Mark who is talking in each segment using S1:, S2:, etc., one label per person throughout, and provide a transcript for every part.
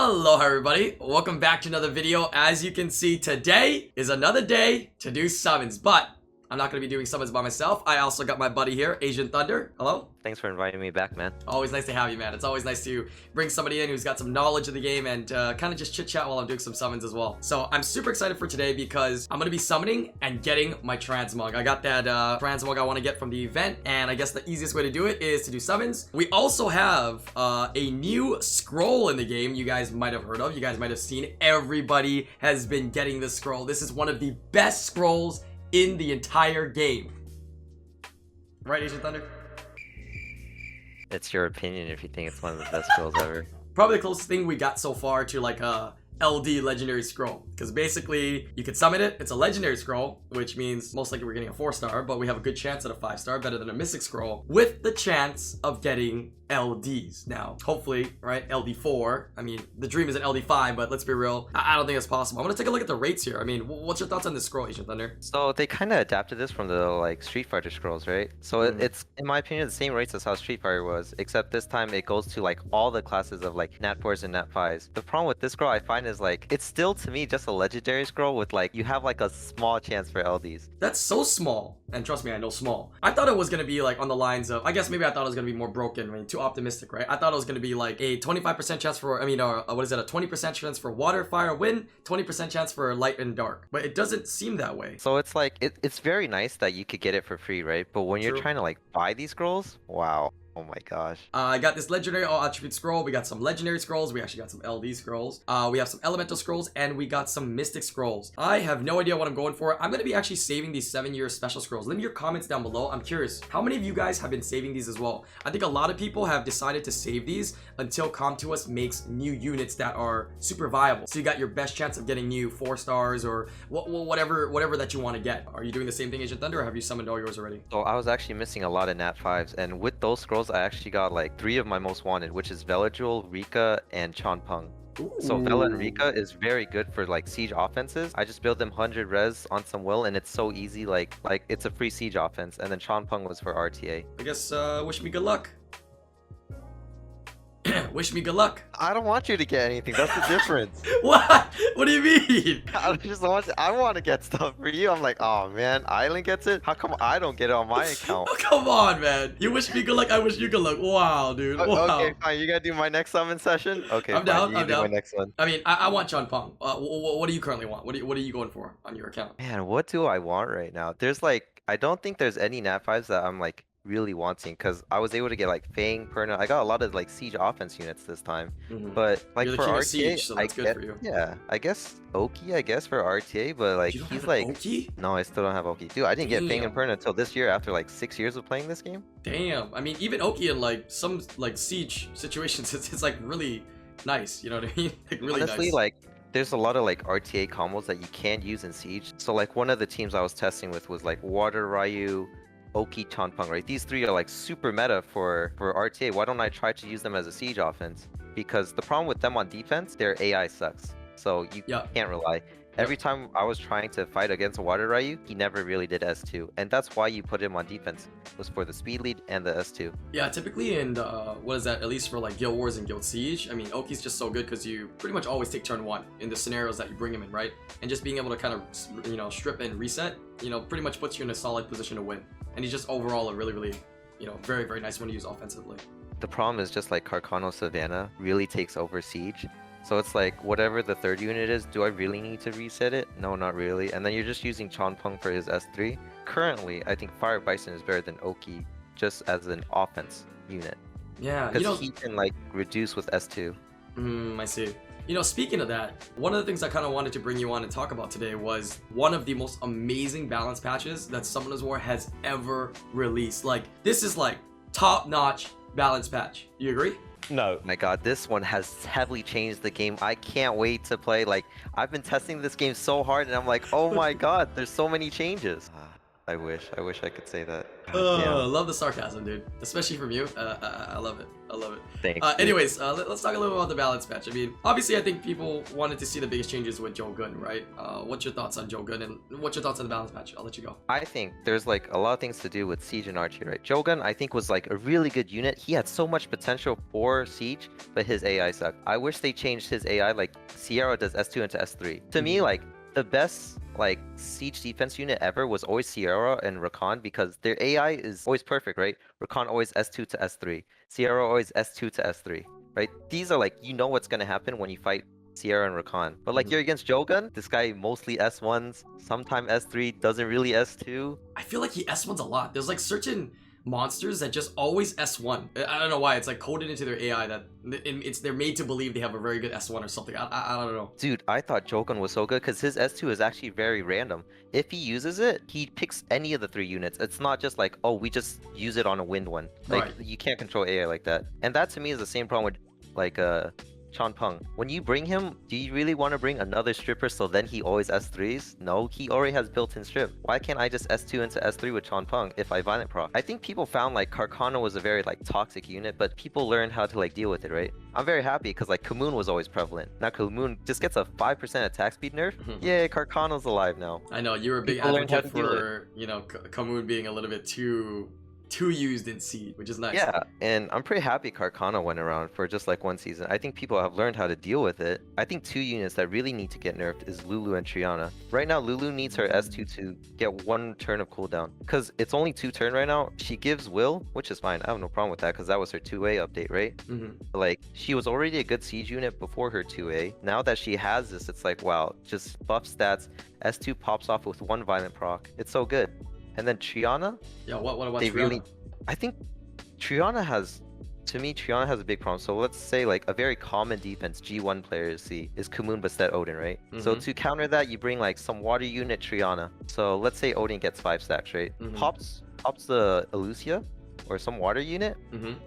S1: Aloha everybody, welcome back to another video. As you can see, today is another day to do summons, but I'm not going to be doing summons by myself. I also got my buddy here, Aznthunder. Hello?
S2: Thanks for inviting me back, man.
S1: Always nice to have you, man. It's always nice to bring somebody in who's got some knowledge of the game and kind of just chit chat while I'm doing some summons as well. So I'm super excited for today because I'm going to be summoning and getting my transmog. I got that transmog I want to get from the event, and I guess the easiest way to do it is to do summons. We also have a new scroll in the game you guys might have heard of. You guys might have seen. Everybody has been getting this scroll. This is one of the best scrolls in the entire game. Right, Aznthunder?
S2: It's your opinion if you think it's one of the best scrolls ever.
S1: Probably the closest thing we got so far to like a LD legendary scroll, because basically you could summon it. It's a legendary scroll, which means most likely we're getting a 4-star, but we have a good chance at a 5-star, better than a mythic scroll, with the chance of getting LDs. Now, hopefully, right, LD4. I mean, the dream is an LD5, but let's be real, I don't think it's possible. I'm gonna take a look at the rates here. I mean, what's your thoughts on this scroll, Aznthunder?
S2: So they kind of adapted this from the like Street Fighter scrolls, right? So it's, in my opinion, the same rates as how Street Fighter was, except this time it goes to like all the classes of like Nat 4s and Nat 5s. The problem with this scroll I find is like, it's still to me just a legendary scroll with like, you have like a small chance for LDs.
S1: That's so small. And trust me, I know small. I thought it was gonna be like on the lines of, I guess maybe I thought it was gonna be more broken. I mean, too optimistic, right? I thought it was gonna be like a 25% chance for, what is it? A 20% chance for water, fire, wind, 20% chance for light and dark. But it doesn't seem that way.
S2: So it's like, it's very nice that you could get it for free, right? But when you're trying to like buy these scrolls, wow. Oh my gosh.
S1: I got this legendary all attribute scroll. We got some legendary scrolls. We actually got some LD scrolls. We have some elemental scrolls, and we got some mystic scrolls. I have no idea what I'm going for. I'm going to be actually saving these 7-year special scrolls. Leave me your comments down below. I'm curious, how many of you guys have been saving these as well? I think a lot of people have decided to save these until Com2us makes new units that are super viable. So you got your best chance of getting new 4-stars or whatever that you want to get. Are you doing the same thing, Aznthunder, or have you summoned all yours already?
S2: So I was actually missing a lot of Nat 5s, and with those scrolls I actually got like 3 of my most wanted, which is Veladril, Rika, and Chonpung. So Vela and Rika is very good for like siege offenses. I just build them 100 res on some will, and it's so easy, like it's a free siege offense. And then Chonpung was for RTA.
S1: I guess wish me good luck. Wish me good luck.
S2: I don't want you to get anything. That's the difference.
S1: What? What do you mean?
S2: I want to get stuff for you. I'm like, oh man, Island gets it. How come I don't get it on my account?
S1: Oh, come on, man. You wish me good luck. I wish you good luck. Wow, dude. Wow.
S2: Okay, fine. You gotta do my next summon session. Okay,
S1: I'm down. I'm down.
S2: My next one.
S1: I mean, I want Chonpung. What do you currently want? What are you going for on your account?
S2: Man, what do I want right now? There's like, I don't think there's any Nat 5s that I'm like really wanting, because I was able to get like Fang, Perna. I got a lot of like siege offense units this time, but like
S1: You're the
S2: for
S1: king
S2: RTA,
S1: of siege, so that's good for you.
S2: Yeah, I guess Oki, I guess for RTA, but like
S1: You don't
S2: he's
S1: have
S2: like,
S1: Oki?
S2: no, I still don't have Oki. Dude, I didn't get Fang and Perna until this year after like 6 years of playing this game.
S1: Damn. I mean, even Oki in like some like siege situations, it's like really nice. You know what I mean? Like really
S2: Honestly,
S1: nice.
S2: like there's a lot of like RTA combos that you can't use in siege. So like one of the teams I was testing with was like Water Ryu, Oki, Chonpung, right? These 3 are like super meta for RTA. Why don't I try to use them as a siege offense? Because the problem with them on defense, their AI sucks. So you can't rely. Every time I was trying to fight against a Water Ryu, he never really did S2. And that's why you put him on defense, was for the speed lead and the S2.
S1: Yeah, typically in what is that, at least for like Guild Wars and Guild Siege, I mean, Oki's just so good because you pretty much always take turn 1 in the scenarios that you bring him in, right? And just being able to kind of, strip and reset, pretty much puts you in a solid position to win. And he's just overall a really, very, very nice one to use offensively.
S2: The problem is just like Carcano Savannah really takes over siege. So it's like, whatever the 3rd unit is, do I really need to reset it? No, not really. And then you're just using Chonpung for his S3. Currently, I think Fire Bison is better than Oki, just as an offense unit.
S1: Yeah,
S2: because he can like reduce with S2.
S1: I see. Speaking of that, one of the things I kind of wanted to bring you on and talk about today was one of the most amazing balance patches that Summoners War has ever released. Like, this is like top-notch balance patch. You agree?
S2: No. My god, this one has heavily changed the game. I can't wait to play. Like, I've been testing this game so hard and I'm like, oh my god, there's so many changes. I wish I could say that. God
S1: Oh,
S2: damn.
S1: love the sarcasm, dude. Especially from you. I love it. I love it.
S2: Thanks, dude.
S1: Anyways, let's talk a little about the balance patch. I mean, obviously, I think people wanted to see the biggest changes with Joe Gunn, right? What's your thoughts on Joe Gunn and what's your thoughts on the balance patch? I'll let you go.
S2: I think there's like a lot of things to do with Siege and Archie, right? Jogan, I think, was like a really good unit. He had so much potential for Siege, but his AI sucked. I wish they changed his AI, like Sierra does S2 into S3. To me, like the best like Siege defense unit ever was always Sierra and Rakan because their AI is always perfect, right? Rakan always S2 to S3. Sierra always S2 to S3, right? These are like, you know what's gonna happen when you fight Sierra and Rakan. But like you're against Jogan, this guy mostly S1s, sometime S3, doesn't really S2.
S1: I feel like he S1s a lot. There's like certain monsters that just always S1. I don't know why. It's like coded into their AI that they're made to believe they have a very good S1 or something. I don't know.
S2: Dude, I thought Jogan was so good because his S2 is actually very random. If he uses it, he picks any of the 3 units. It's not just like, oh, we just use it on a wind one. Like,
S1: Right.
S2: you can't control AI like that. And that to me is the same problem with like Chanpeng. When you bring him, do you really want to bring another stripper so then he always S3s? No, he already has built-in strip. Why can't I just S2 into S3 with Chanpeng if I violent proc? I think people found like Karkana was a very like toxic unit, but people learned how to like deal with it, right? I'm very happy because like Kamoon was always prevalent. Now Kamoon just gets a 5% attack speed nerf. Yay, Karkana's alive now.
S1: I know you're a big
S2: People learn how
S1: advocate
S2: to deal with
S1: for Kamoon being a little bit too used in Seed, which is nice.
S2: Yeah, and I'm pretty happy Karkana went around for just like one season. I think people have learned how to deal with it. I think 2 units that really need to get nerfed is Lulu and Triana. Right now, Lulu needs her S2 to get 1 turn of cooldown. Because it's only 2 turn right now. She gives Will, which is fine. I have no problem with that because that was her 2A update, right? But, like, she was already a good siege unit before her 2A. Now that she has this, it's like, wow, just buff stats. S2 pops off with 1 violent proc. It's so good. And then Triana,
S1: Yeah, what about
S2: they
S1: Triana?
S2: really, I think Triana has, to me, Triana has a big problem. So let's say like a very common defense G1 players see is Kumun Bastet Odin, right? So to counter that, you bring like some water unit Triana. So let's say Odin gets 5 stacks, right? Pops the Elucia or some water unit,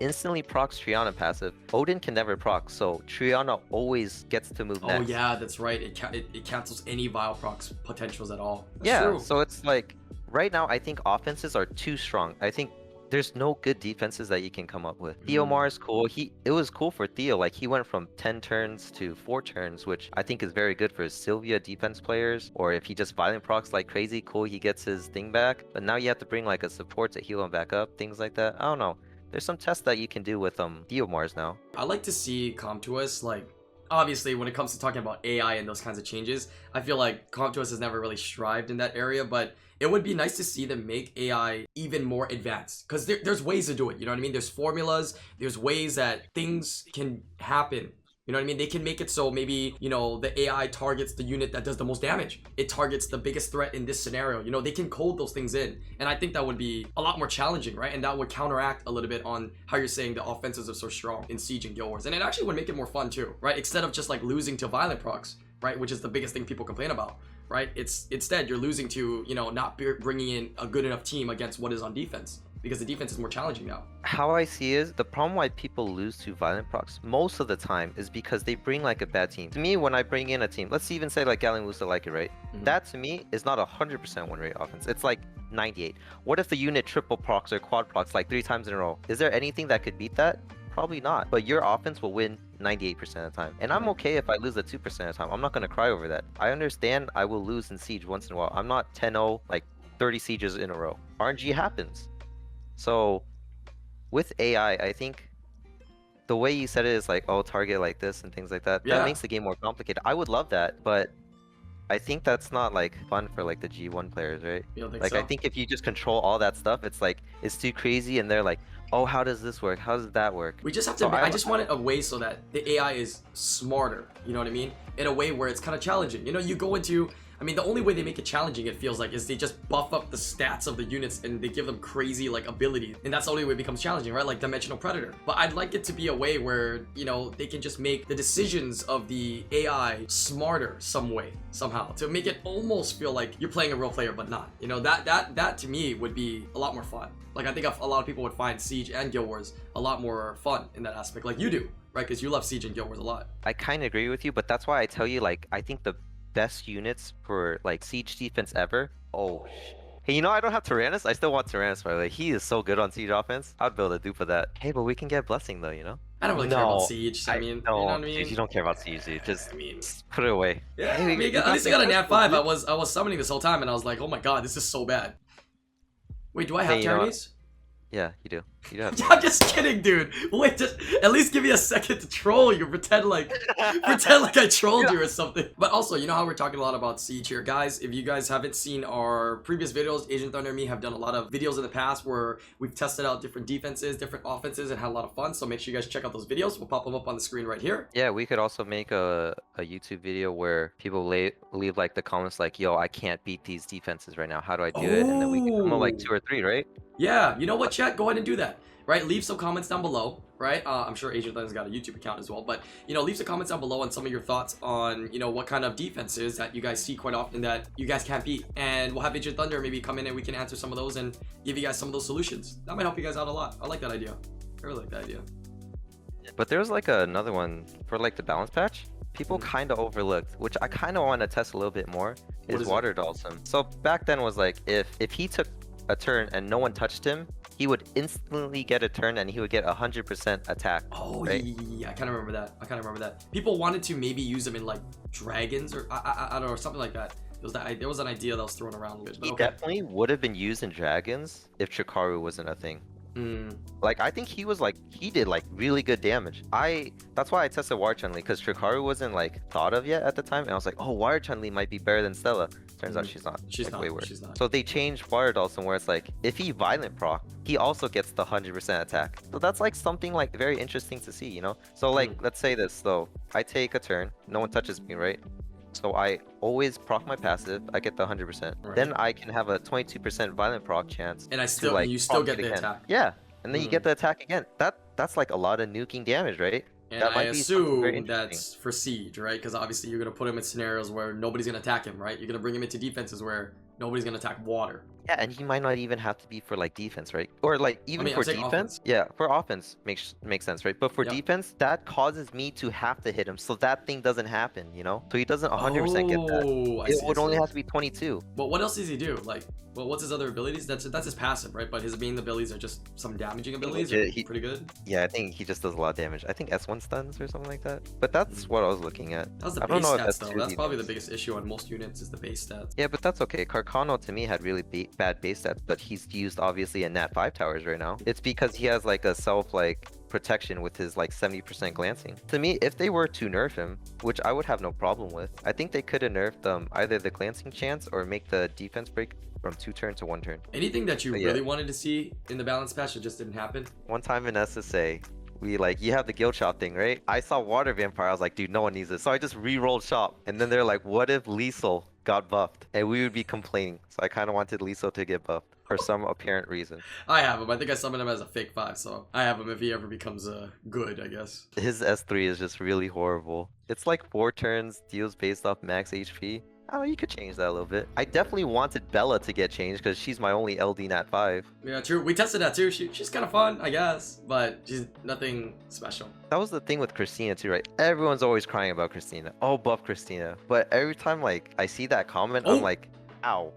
S2: instantly procs Triana passive. Odin can never proc, so Triana always gets to move next.
S1: Oh yeah, that's right. It cancels any Vile procs potentials at all. That's
S2: Yeah,
S1: true.
S2: so it's like right now I think offenses are too strong. I think there's no good defenses that you can come up with. Theomar is cool. It was cool for Theo. Like he went from 10 turns to 4 turns, which I think is very good for Sylvia defense players. Or if he just violent procs like crazy, cool, he gets his thing back. But now you have to bring like a support to heal him back up, things like that. I don't know. There's some tests that you can do with Theomars now.
S1: I like to see Comtuous, like, obviously when it comes to talking about AI and those kinds of changes, I feel like Comtuous has never really strived in that area, but it would be nice to see them make AI even more advanced, because there's ways to do it, you know what I mean? There's formulas, there's ways that things can happen. You know what I mean? They can make it so maybe, the AI targets the unit that does the most damage. It targets the biggest threat in this scenario. They can code those things in. And I think that would be a lot more challenging, right? And that would counteract a little bit on how you're saying the offenses are so strong in Siege and Guild Wars. And it actually would make it more fun too, right? Instead of just like losing to violent procs, right? Which is the biggest thing people complain about, right? Instead you're losing to, not bringing in a good enough team against what is on defense, because the defense is more challenging now.
S2: How I see is the problem why people lose to violent procs most of the time is because they bring like a bad team. To me, when I bring in a team, let's even say like Galen Wusa like it, right? That to me is not 100% win rate offense. It's like 98. What if the unit triple procs or quad procs like 3 times in a row? Is there anything that could beat that? Probably not. But your offense will win 98% of the time. And I'm okay if I lose the 2% of the time. I'm not going to cry over that. I understand I will lose in Siege once in a while. I'm not 10-0, like 30 sieges in a row. RNG happens. So with AI, I think the way you said it is like, oh, target like this and things like that.
S1: Yeah.
S2: That makes the game more complicated. I would love that, but I think that's not like fun for like the G1 players, right?
S1: You don't think
S2: Like
S1: so?
S2: I think if you just control all that stuff, it's like it's too crazy, and they're like, oh, how does this work? How does that work?
S1: We just have to.
S2: So
S1: I just want it a way so that the AI is smarter. You know what I mean? In a way where it's kind of challenging. You go into. I mean, the only way they make it challenging, it feels like, is they just buff up the stats of the units and they give them crazy like abilities, and that's the only way it becomes challenging, right? Like Dimensional Predator. But I'd like it to be a way where they can just make the decisions of the AI smarter some way, somehow, to make it almost feel like you're playing a real player, but not. That to me would be a lot more fun. Like I think a lot of people would find Siege and Guild Wars a lot more fun in that aspect, like you do, right? Because you love Siege and Guild Wars a lot.
S2: I kind of agree with you, but that's why I tell you, like, I think the best units for like siege defense ever. Oh, Hey, you know, I don't have Tyrannus. I still want Tyrannus, by the way. He is so good on siege offense. I'd build a dupe of that. Hey, but we can get blessing though, you know?
S1: I don't really care about siege. I mean, you know what I
S2: Dude,
S1: mean?
S2: you don't care about siege, dude.
S1: I mean,
S2: Just put it away.
S1: yeah.
S2: Hey,
S1: I mean,
S2: we
S1: at least I got a nat
S2: some
S1: 5.
S2: dude.
S1: I was summoning this whole time, and I was like, oh my god, this is so bad. Wait, do I have
S2: Hey, you know what?
S1: Tyrannies?
S2: Yeah, you do. You do have
S1: I'm just kidding, dude. Wait, just at least give me a second to troll you. Pretend like I trolled you or something. But also, you know how we're talking a lot about siege here, guys. If you guys haven't seen our previous videos, Aznthunder and me have done a lot of videos in the past where we've tested out different defenses, different offenses, and had a lot of fun. So make sure you guys check out those videos. We'll pop them up on the screen right here.
S2: Yeah, we could also make a YouTube video where people leave like the comments like, yo, I can't beat these defenses right now. How do I do it? And then we can come up like 2 or 3, right?
S1: Yeah, you know what, chat? Go ahead and do that. Right? Leave some comments down below, right? I'm sure Aznthunder got a YouTube account as well, but, you know, leave some comments down below on some of your thoughts on, you know, what kind of defenses that you guys see quite often that you guys can't beat. And we'll have Aznthunder maybe come in and we can answer some of those and give you guys some of those solutions. That might help you guys out a lot. I like that idea. I really like that idea.
S2: But there's like another one for like the balance patch. People kind of overlooked, which I kind of want to test a little bit more, is Water Dawson. So back then was like, if he took a turn and no one touched him, he would instantly get a turn and he would get 100% attack.
S1: Oh,
S2: right?
S1: yeah, I kind of remember that. I kind of remember that. People wanted to maybe use them in like dragons or I don't know, or something like that. There was an idea that was thrown around. But
S2: He
S1: okay.
S2: definitely would have been used in dragons if Chikaru wasn't a thing. Like, I think he did like really good damage. That's why I tested Water Chun-Li, because Chikaru wasn't like thought of yet at the time, and I was like, oh, Water Chun-Li might be better than Stella. Turns out she's not.
S1: She's
S2: like,
S1: not.
S2: way worse.
S1: She's not.
S2: So they changed Water Dawson where it's like, if he violent proc, he also gets the 100% attack. So that's like something like very interesting to see, you know? So like, let's say this though. I take a turn, no one touches me, right? So I always proc my passive, I get the 100%.
S1: Right.
S2: Then I can have a 22% violent proc chance.
S1: And you still
S2: proc
S1: get
S2: it
S1: the
S2: again.
S1: attack.
S2: Yeah. And then you get the attack again. That's like a lot of nuking damage, right?
S1: And
S2: that
S1: I
S2: might be something very
S1: assume that's for siege, right? Because obviously you're gonna put him in scenarios where nobody's gonna attack him, right? You're gonna bring him into defenses where nobody's gonna attack water.
S2: Yeah, and he might not even have to be for like defense, right? Or like even
S1: I'm
S2: for
S1: saying
S2: defense.
S1: offense.
S2: Yeah, for offense makes sense, right? But for
S1: Yep.
S2: defense, that causes me to have to hit him, so that thing doesn't happen, you know? So he doesn't 100% get that.
S1: Oh,
S2: It would only have to be 22.
S1: But what else does he do? Like, well, what's his other abilities? That's his passive, right? But his main abilities are just some damaging abilities.
S2: Legit,
S1: Pretty good.
S2: Yeah, I think he just does a lot of damage. I think S1 stuns or something like that. But that's what I was looking at.
S1: That was the
S2: I don't
S1: base
S2: know if
S1: stats
S2: that's
S1: though.
S2: 2D
S1: That's probably the
S2: stats.
S1: biggest issue on most units is the base stats.
S2: Yeah, but that's okay. Carcano to me had really bad base stats, but he's used obviously in Nat 5 towers right now. It's because he has like a self like protection with his like 70% glancing. To me, if they were to nerf him, which I would have no problem with, I think they could have nerfed either the glancing chance or make the defense break from 2 turn to 1 turn.
S1: Anything that you really wanted to see in the balance patch that just didn't happen?
S2: One time in SSA, you have the guild shop thing, right? I saw Water Vampire, I was like, dude, no one needs this. So I just re-rolled shop. And then they're like, what if Liesel got buffed? And we would be complaining. So I kind of wanted Liesel to get buffed for some apparent reason.
S1: I have him. I think I summoned him as a fake 5, so I have him if he ever becomes good, I guess.
S2: His S3 is just really horrible. It's like 4 turns, deals based off max HP. Oh, you could change that a little bit. I definitely wanted Bella to get changed because she's my only LD Nat 5.
S1: Yeah, true. We tested that too. She's kind of fun, I guess, but she's nothing special.
S2: That was the thing with Christina too, right? Everyone's always crying about Christina. Oh, buff Christina. But every time like I see that comment, I'm like, ow.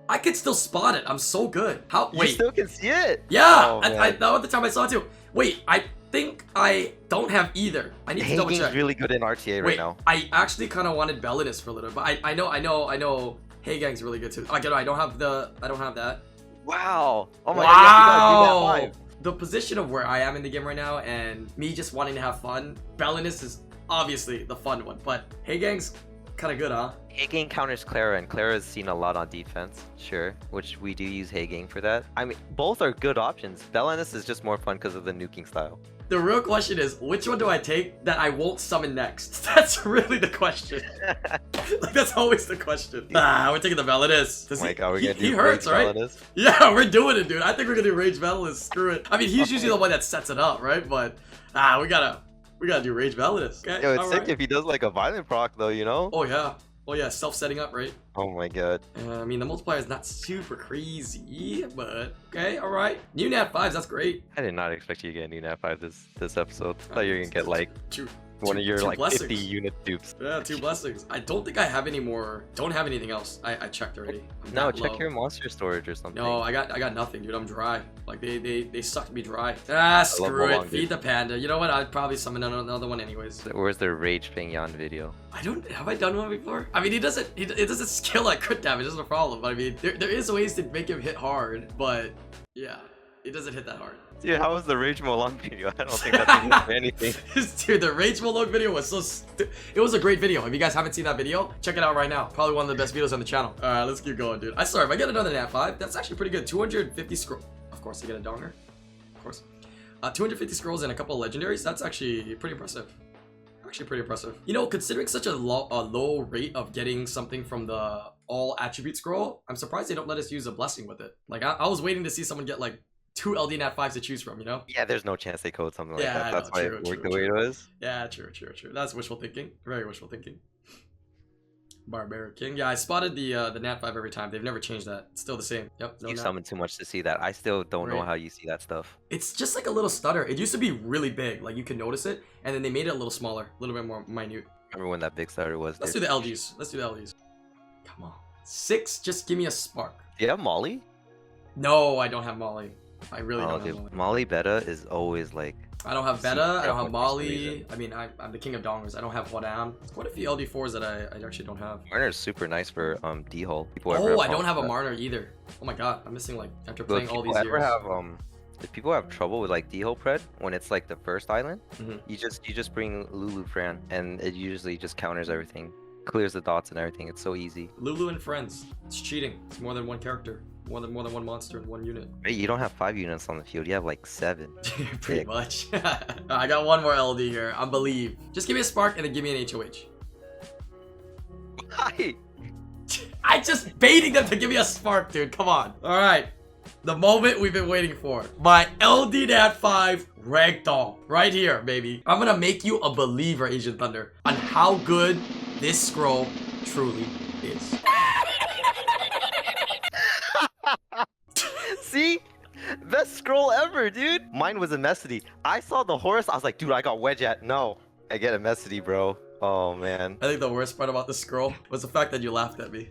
S1: I could still spot it. I'm so good. How? Wait.
S2: You still can see it?
S1: Yeah.
S2: Oh,
S1: I know at the time I saw it too. Wait. I think I don't have either. I need to double check.
S2: really good in RTA right now.
S1: I actually kind of wanted Bellinus for a little, but I know. Hey Gang's really good too. I don't have that.
S2: Wow. Oh my
S1: wow.
S2: God. You got
S1: The position of where I am in the game right now and me just wanting to have fun, Bellinus is obviously the fun one, but Hey Gang's kind of good, huh?
S2: Hagang counters Clara, and Clara's seen a lot on defense, sure, which we do use Hagang for that. I mean, both are good options. Bellinus is just more fun because of the nuking style.
S1: The real question is, which one do I take that I won't summon next? That's really the question. Like, that's always the question. We're taking the Bellinus.
S2: Oh my God, we're gonna do
S1: he hurts, right?
S2: Bellinus?
S1: Yeah, we're doing it, dude. I think we're gonna do Rage Bellinus. Screw it. I mean, he's usually the one that sets it up, right? But, we gotta do Rage Bellinus. Okay?
S2: Yo, it's sick if he does like a violent proc though, you know?
S1: Oh yeah. Oh yeah, self-setting up, right?
S2: Oh my God.
S1: I mean, the multiplier is not super crazy, but okay, all right. New Nat 5s, that's great.
S2: I did not expect you to get a new Nat 5 this episode. I thought you were gonna get like
S1: True.
S2: One of your
S1: two
S2: like
S1: blessings.
S2: 50 unit dupes.
S1: Yeah, 2 blessings. I don't think I have any more. Don't have anything else. I checked already. I'm
S2: No,
S1: that
S2: check
S1: low.
S2: your monster storage or something.
S1: No, I got nothing, dude. I'm dry. Like they sucked me dry. Ah, screw it. Feed the panda. You know what? I'd probably summon another one anyways.
S2: Where's the Rage Ping-Yan video?
S1: I don't have I done one before? I mean, it doesn't skill at crit damage. That's the problem. I mean, there is ways to make him hit hard, but yeah, it doesn't hit that hard.
S2: Dude, how was the Rage Molong video? I don't think that's enough for anything.
S1: Dude, the Rage Molong video was it was a great video. If you guys haven't seen that video, check it out right now. Probably one of the best videos on the channel. All right, let's keep going, dude. I swear, if I get another Nat 5, that's actually pretty good. 250 scroll. Of course, I get a donger. Of course. 250 scrolls and a couple of legendaries. That's actually pretty impressive. Actually pretty impressive. You know, considering such a low rate of getting something from the all attribute scroll, I'm surprised they don't let us use a blessing with it. Like, I was waiting to see someone get like 2 LD Nat 5s to choose from, you know?
S2: Yeah, there's no chance they code something like that. That's why it worked the way it was.
S1: Yeah, true. That's wishful thinking. Very wishful thinking. Barbaric King. Yeah, I spotted the Nat 5 every time. They've never changed that. It's still the same. Yep. No
S2: You
S1: Nat.
S2: summon too much to see that. I still don't know how you see that stuff.
S1: It's just like a little stutter. It used to be really big, like you can notice it, and then they made it a little smaller, a little bit more minute.
S2: Remember when that big stutter was?
S1: Let's do the LGs. Let's do the LGs. Come on. 6, just give me a spark.
S2: Do you have Molly?
S1: No, I don't have Molly. I really don't have Molly.
S2: Molly Beta is always like...
S1: I don't have Beta, I don't have Molly. I mean, I'm the king of dongers. I don't have Huadam. There's quite a few LD4s that I actually don't have.
S2: Marner is super nice for D-Hull.
S1: Oh, I don't have a Marner either. Oh my god, I'm missing like, after playing all these years.
S2: If people have trouble with like D-Hull pred, when it's like the first island, you just bring Lulu Fran, and it usually just counters everything. Clears the dots and everything. It's so easy.
S1: Lulu and friends. It's cheating. It's more than one character. More than one monster in one unit.
S2: Hey, you don't have 5 units on the field. You have like 7.
S1: Pretty much. I got one more LD here. I believe. Just give me a spark and then give me an HOH.
S2: Why?
S1: I just baiting them to give me a spark, dude. Come on. All right. The moment we've been waiting for. My LD Nat 5 Ragdoll. Right here, baby. I'm gonna make you a believer, Aznthunder, on how good this scroll truly is.
S2: See? Best scroll ever, dude. Mine was a Messity. I saw the horse. I was like, dude, I got wedge at. No, I get a Messity, bro. Oh, man.
S1: I think the worst part about the scroll was the fact that you laughed at me.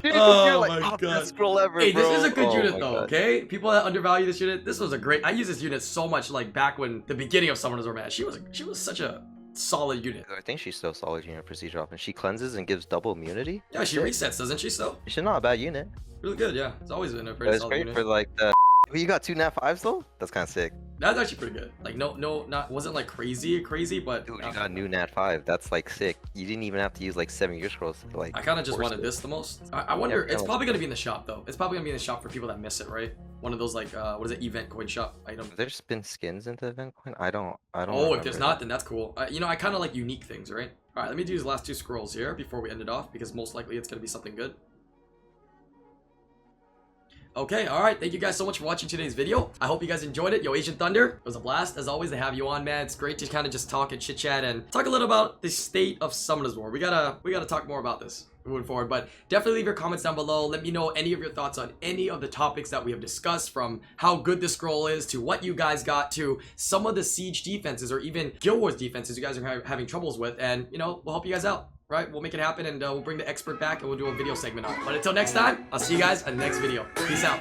S2: Dude,
S1: oh
S2: you're like,
S1: my god.
S2: Best scroll ever,
S1: hey,
S2: bro.
S1: this is a good unit though,
S2: God.
S1: okay? People that undervalue this unit, this was a great. I used this unit so much like back when the beginning of Summoners were mad. She was such a solid unit.
S2: I think she's still solid unit for siege drop, and she cleanses and gives double immunity.
S1: Yeah, she resets, doesn't she? Still
S2: She's not a bad unit.
S1: really good. Yeah, it's always been a
S2: But
S1: pretty
S2: it's
S1: solid
S2: great
S1: unit.
S2: for like the. You got 2 Nat 5s though. That's kind of sick.
S1: That's actually pretty good. Like not wasn't like crazy, but
S2: Dude, you got new Nat 5. That's like sick. You didn't even have to use like 7 year scrolls to like.
S1: I kind of just
S2: force
S1: wanted
S2: it.
S1: this the most. I wonder. It's probably gonna be in the shop though. It's probably gonna be in the shop for people that miss it, right? One of those like what is it? Event coin shop item.
S2: There's been skins into event coin. I don't.
S1: Oh, if there's not, then that's cool. You know, I kind of like unique things, right? All right, let me do these last 2 scrolls here before we end it off because most likely it's gonna be something good. Okay, alright, thank you guys so much for watching today's video. I hope you guys enjoyed it. Yo, Aznthunder, it was a blast. As always, to have you on, man. It's great to kind of just talk and chit-chat and talk a little about the state of Summoners War. We gotta talk more about this moving forward, but definitely leave your comments down below. Let me know any of your thoughts on any of the topics that we have discussed, from how good the scroll is to what you guys got to some of the siege defenses or even Guild Wars defenses you guys are having troubles with, and, you know, we'll help you guys out. Right, we'll make it happen, and we'll bring the expert back and we'll do a video segment on it. But until next time, I'll see you guys in the next video. Peace out.